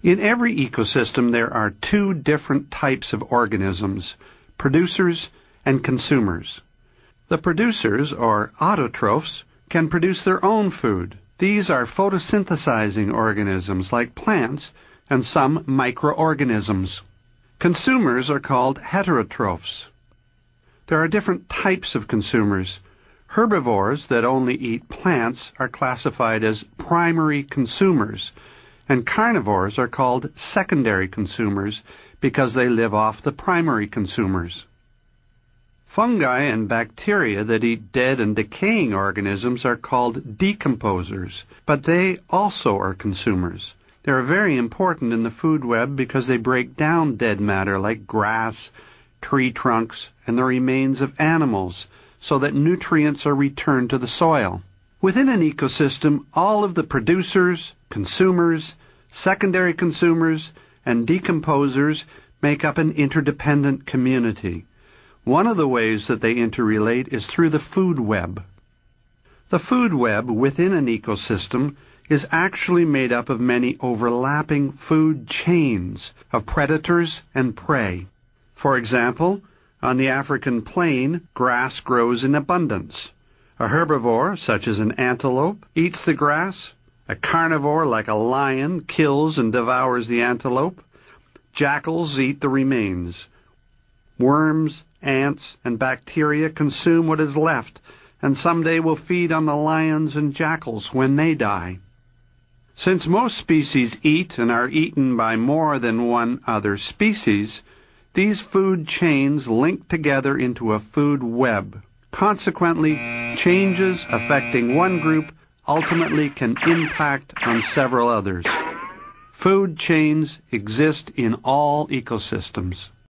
In every ecosystem, there are two different types of organisms, producers and consumers. The producers, or autotrophs, can produce their own food. These are photosynthesizing organisms like plants and some microorganisms. Consumers are called heterotrophs. There are different types of consumers. Herbivores that only eat plants are classified as primary consumers, and carnivores are called secondary consumers because they live off the primary consumers. Fungi and bacteria that eat dead and decaying organisms are called decomposers, but they also are consumers. They are very important in the food web because they break down dead matter like grass, tree trunks, and the remains of animals so that nutrients are returned to the soil. Within an ecosystem, all of the producers, consumers, secondary consumers, and decomposers make up an interdependent community. One of the ways that they interrelate is through the food web. The food web within an ecosystem is actually made up of many overlapping food chains of predators and prey. For example, on the African plain, grass grows in abundance. A herbivore, such as an antelope, eats the grass. A carnivore, like a lion, kills and devours the antelope. Jackals eat the remains. Worms, ants, and bacteria consume what is left, and someday will feed on the lions and jackals when they die. Since most species eat and are eaten by more than one other species, these food chains link together into a food web. Consequently, changes affecting one group ultimately can impact on several others. Food chains exist in all ecosystems.